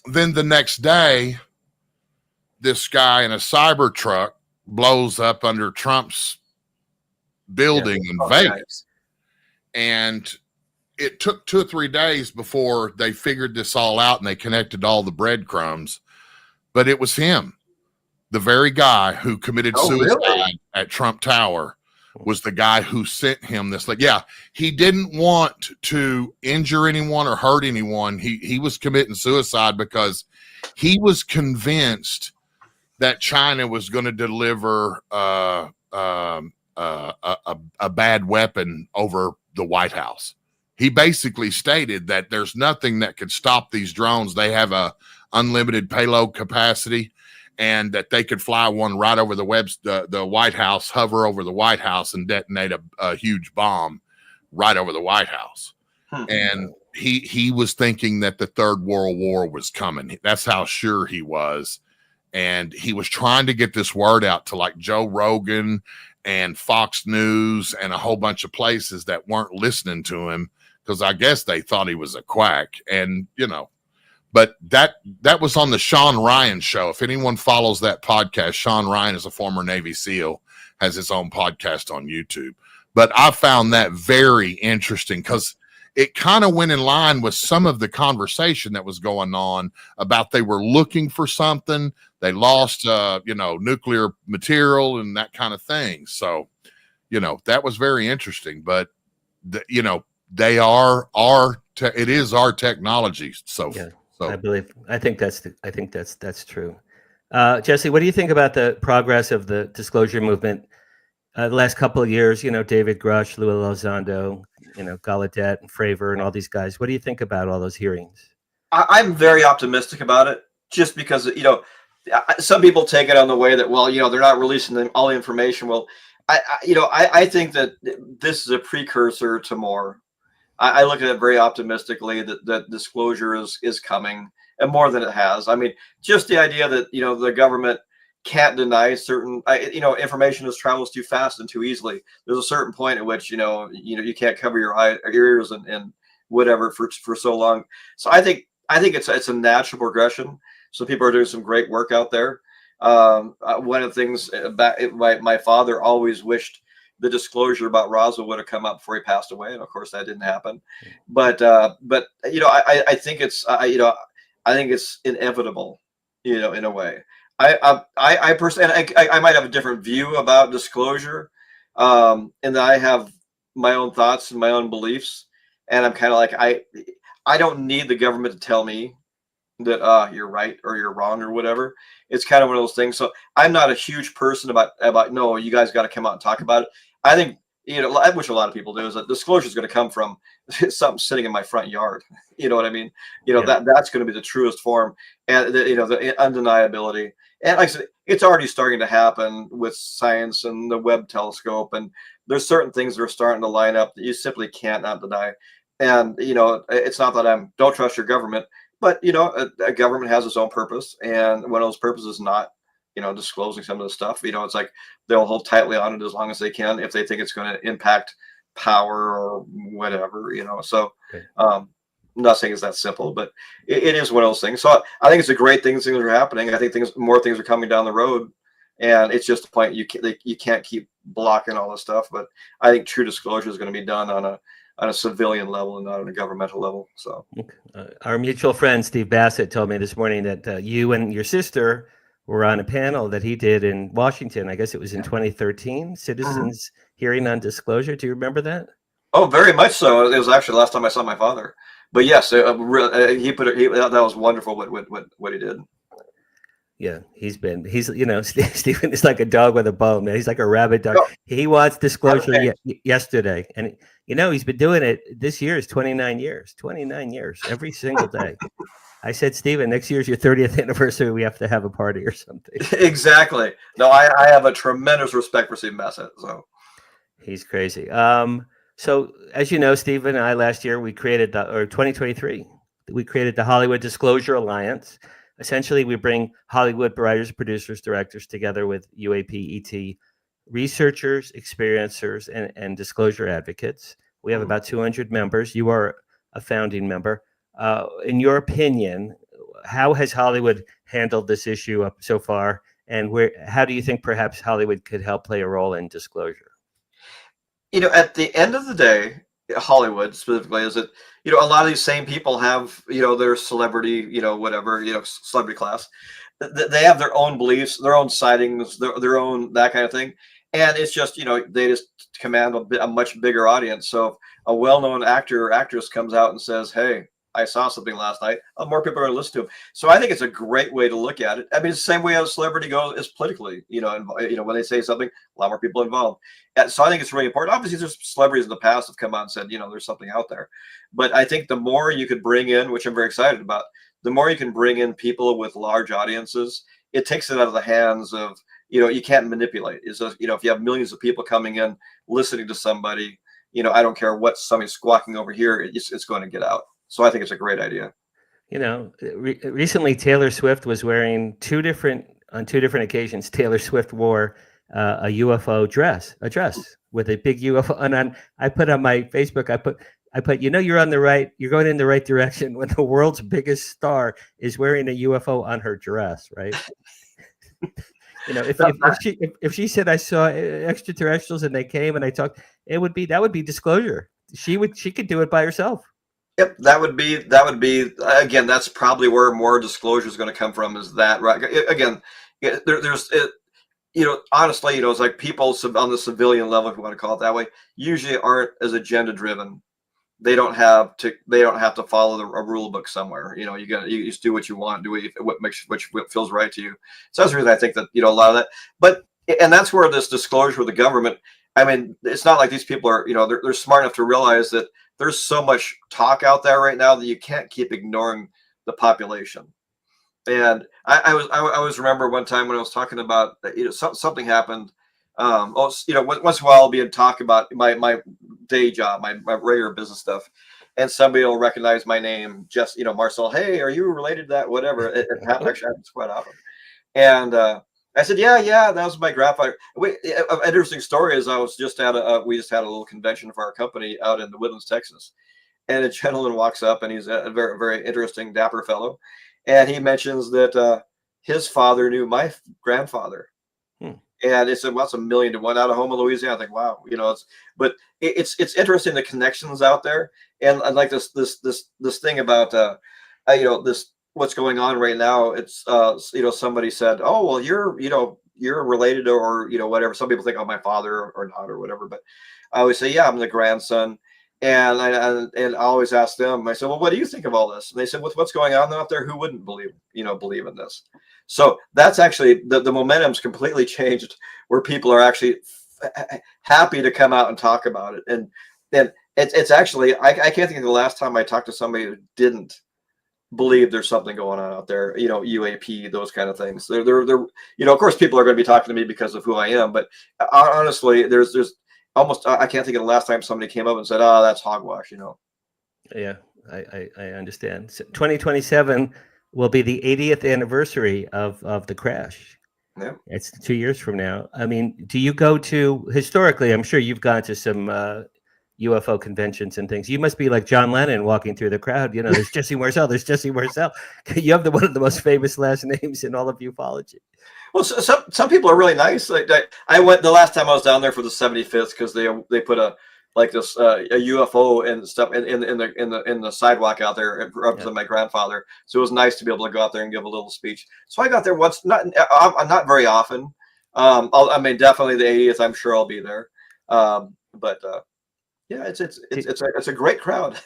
the next day, this guy in a cyber truck blows up under Trump's building in Vegas. And it took 2 or 3 days before they figured this all out and they connected all the breadcrumbs. But it was him, the very guy who committed suicide at Trump Tower, was the guy who sent him this. Like, yeah, he didn't want to injure anyone or hurt anyone. He was committing suicide because he was convinced that China was going to deliver a bad weapon over the White House. He basically stated that there's nothing that could stop these drones. They have a unlimited payload capacity, and that they could fly one right over the White House, hover over the White House, and detonate a huge bomb right over the White House. And he was thinking that the Third World War was coming. That's how sure he was. And he was trying to get this word out to like Joe Rogan and Fox News and a whole bunch of places that weren't listening to him, because I guess they thought he was a quack. And, but that was on the Sean Ryan show. If anyone follows that podcast, Sean Ryan is a former Navy SEAL, has his own podcast on YouTube. But I found that very interesting because it kind of went in line with some of the conversation that was going on about they were looking for something. They lost, nuclear material and that kind of thing. So, that was very interesting. But, they are it is our technology. So, yeah, so I think that's true. Jesse, what do you think about the progress of the disclosure movement? The last couple of years, David Grush, Louis Elizondo, Gallaudet and Fravor and all these guys. What do you think about all those hearings? I'm very optimistic about it, just because, some people take it on the way that, well, they're not releasing all the information. Well, I think that this is a precursor to more. I look at it very optimistically that disclosure is coming, and more than it has. I mean, just the idea that, the government can't deny certain, information just travels too fast and too easily. There's a certain point at which, you can't cover your ears and whatever for so long. So I think it's a natural progression. So people are doing some great work out there. One of the things my father always wished the disclosure about Roswell would have come up before he passed away, and of course that didn't happen. But I think it's I think it's inevitable, in a way. I personally, I might have a different view about disclosure, and that I have my own thoughts and my own beliefs, and I'm kind of like I don't need the government to tell me that you're right or you're wrong or whatever. It's kind of one of those things. So I'm not a huge person about no, you guys got to come out and talk about it. I think, which a lot of people do, is that disclosure is going to come from something sitting in my front yard. You know what I mean? That's going to be the truest form, and the undeniability. And like I said, it's already starting to happen with science and the Webb telescope, and there's certain things that are starting to line up that you simply can't not deny. And it's not that I'm don't trust your government, but a government has its own purpose, and one of those purposes is not disclosing some of the stuff. It's like they'll hold tightly on it as long as they can if they think it's going to impact power or whatever. So Okay. I'm not saying it's that simple, but it is one of those things. So I think it's a great thing. Things are happening. I think more things are coming down the road, and it's just a point you can't keep blocking all this stuff. But I think true disclosure is going to be done on a civilian level and not on a governmental level. So our mutual friend Steve Bassett told me this morning that you and your sister were on a panel that he did in Washington. I guess it was in 2013, Citizens Hearing on Disclosure. Do you remember that? Oh, very much so. It was actually the last time I saw my father. But yes, that was wonderful what he did. Yeah, he's Stephen is like a dog with a bone, man. He's like a rabid dog. Oh, He wants disclosure yesterday. And he's been doing it. This year is 29 years every single day. I said, Stephen, next year's your 30th anniversary. We have to have a party or something. Exactly. No, I have a tremendous respect for Steve Bassett. So he's crazy. So as you know, Stephen and I last year, we created 2023, we created the Hollywood Disclosure Alliance. Essentially, we bring Hollywood writers, producers, directors together with UAP, ET researchers, experiencers, and disclosure advocates. We have about 200 members. You are a founding member. In your opinion, how has Hollywood handled this issue up so far? And how do you think perhaps Hollywood could help play a role in disclosure? At the end of the day, Hollywood specifically is that a lot of these same people have their celebrity whatever celebrity class. They have their own beliefs, their own sightings, their own that kind of thing, and it's just they just command a much bigger audience. So if a well-known actor or actress comes out and says, "Hey, I saw something last night," more people are going to listen to him. So I think it's a great way to look at it. I mean, it's the same way a celebrity goes is politically. When they say something, a lot more people involved. And so I think it's really important. Obviously, there's celebrities in the past have come out and said, there's something out there. But I think the more you could bring in, which I'm very excited about, the more you can bring in people with large audiences, it takes it out of the hands of you can't manipulate. It's just, if you have millions of people coming in listening to somebody, I don't care what somebody's squawking over here, it's going to get out. So I think it's a great idea. Recently Taylor Swift was wearing on two different occasions. Taylor Swift wore a UFO dress, with a big UFO. And I put on my Facebook, I put, you're going in the right direction when the world's biggest star is wearing a UFO on her dress, right? If she said I saw extraterrestrials and they came and I talked, that would be disclosure. She could do it by herself. Yep, that would be again. That's probably where more disclosure is going to come from. Is that right? Again, there's honestly, it's like people on the civilian level, if you want to call it that way, usually aren't as agenda driven. They don't have to follow a rule book somewhere. You just do what you want, do what feels right to you. So that's the reason I think that a lot of that. And that's where this disclosure with the government. I mean, it's not like these people are they're smart enough to realize that there's so much talk out there right now that you can't keep ignoring the population. And I always remember one time when I was talking about something happened. Once in a while I'll be in talk about my day job, my regular business stuff, and somebody will recognize my name, just Marcel. Hey, are you related to that? Whatever. It actually happens quite often. And I said, yeah, that was my grandfather. An interesting story is I was just we just had a little convention for our company out in the Woodlands, Texas, and a gentleman walks up and he's a very, very interesting, dapper fellow, and he mentions that his father knew my grandfather. And it's well, it's 1,000,000 to 1 out of Houma, Louisiana. I think, wow, it's interesting, the connections out there, and like this thing about this what's going on right now. It's somebody said, oh well, you're related or whatever. Some people think, oh, my father or not or whatever, but I always say, yeah, I'm the grandson. And I always ask them, I said, well, what do you think of all this? And they said, with what's going on out there, who wouldn't believe in this? So that's actually the momentum's completely changed, where people are actually happy to come out and talk about it. And it's actually, I can't think of the last time I talked to somebody who didn't believe there's something going on out there, UAP, those kind of things. They're of course people are going to be talking to me because of who I am, but honestly, there's almost, I can't think of the last time somebody came up and said, oh, that's hogwash, Yeah, I understand. So 2027 will be the 80th anniversary of the crash. Yeah. It's 2 years from now. I mean, do you go to historically? I'm sure you've gone to some UFO conventions and things. You must be like John Lennon walking through the crowd. You know, there's Jesse Marcel. There's Jesse Marcel. You have one of the most famous last names in all of ufology. Well, some people are really nice. Like I went the last time I was down there for the 75th because they put a UFO and stuff in the sidewalk out there representing my grandfather. So it was nice to be able to go out there and give a little speech. So I got there once, not very often. I mean, definitely the 80th. I'm sure I'll be there. But yeah, it's a great crowd.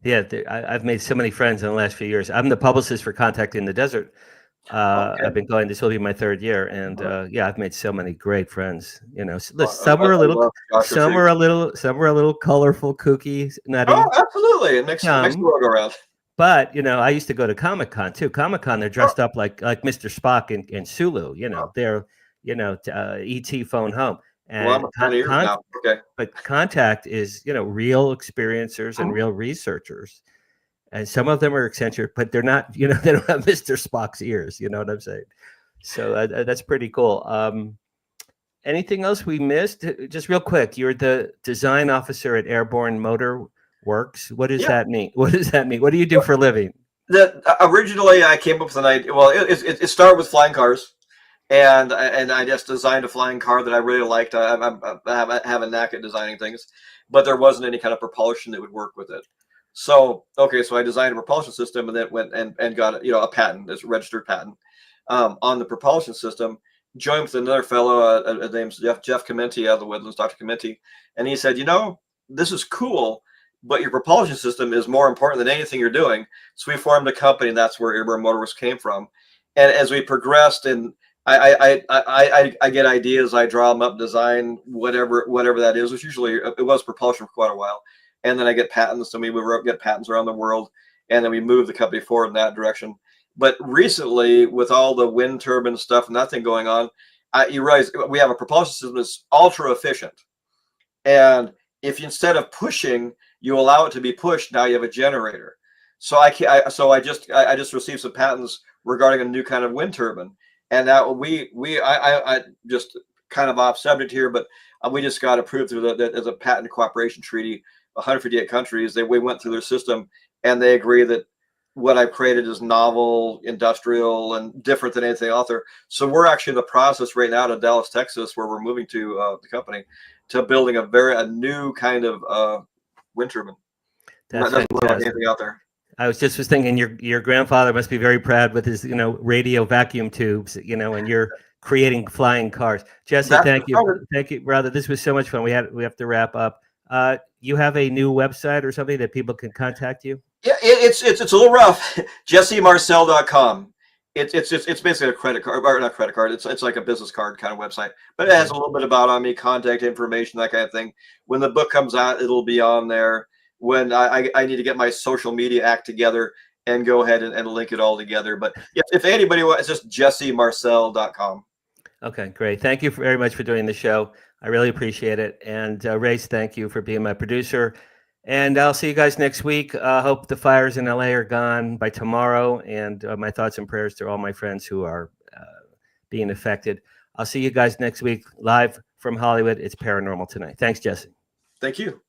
Yeah, I've made so many friends in the last few years. I'm the publicist for Contact in the Desert. Okay. I've been going. This will be my 3rd year, and yeah, I've made so many great friends. You know, some I are a little, love Joshua some Tree. are a little, some are a little colorful, kooky, nutty. Oh, absolutely! It makes the world go around. But you know, I used to go to Comic Con too. Comic Con, they're dressed up like Mr. Spock and Sulu. You know, they're ET phone home. And Well, I'm a fan of yours now. Okay. But Contact is real experiencers and real researchers. And some of them are eccentric, but they're not, they don't have Mr. Spock's ears. You know what I'm saying? So that's pretty cool. Anything else we missed? Just real quick, you're the design officer at Airborne Motor Works. What does that mean? What does that mean? What do you do for a living? Originally, I came up with an idea. Well, it started with flying cars. And I just designed a flying car that I really liked. I have a knack at designing things, but there wasn't any kind of propulsion that would work with it. So I designed a propulsion system, and then went and got a patent, a registered patent on the propulsion system. Joined with another fellow, named Jeff Clementi out of the Woodlands, Dr. Clementi, and he said, this is cool, but your propulsion system is more important than anything you're doing. So we formed a company, and that's where Airborne Motorworks came from. And as we progressed, and I get ideas, I draw them up, design whatever that is, which usually it was propulsion for quite a while. And then I get patents, and we get patents around the world, and then we move the company forward in that direction. But recently, with all the wind turbine stuff and that thing going on, you realize we have a propulsion system that's ultra efficient. And if instead of pushing, you allow it to be pushed, now you have a generator. So I just received some patents regarding a new kind of wind turbine. And now I just kind of off subject here, but we just got approved through as a patent cooperation treaty. 158 countries, we went through their system, and they agree that what I've created is novel, industrial, and different than anything out there. So we're actually in the process right now to Dallas, Texas, where we're moving to the company, to building a new kind of wind turbine. That's not like fantastic. anything out there. I was thinking your grandfather must be very proud with his radio vacuum tubes, and you're creating flying cars. Jesse, thank you, brother. This was so much fun. We have to wrap up. You have a new website or something that people can contact you? Yeah, it's a little rough. JesseMarcel.com. It's basically a credit card, or not credit card. It's like a business card kind of website, but it has a little bit about me, contact information, that kind of thing. When the book comes out, it'll be on there. When I need to get my social media act together and go ahead and link it all together. But if anybody wants, it's just JesseMarcel.com. Okay, great. Thank you very much for doing the show. I really appreciate it. And Race, thank you for being my producer. And I'll see you guys next week. Hope the fires in LA are gone by tomorrow. And my thoughts and prayers to all my friends who are being affected. I'll see you guys next week live from Hollywood. It's Paranormal Tonight. Thanks, Jesse. Thank you.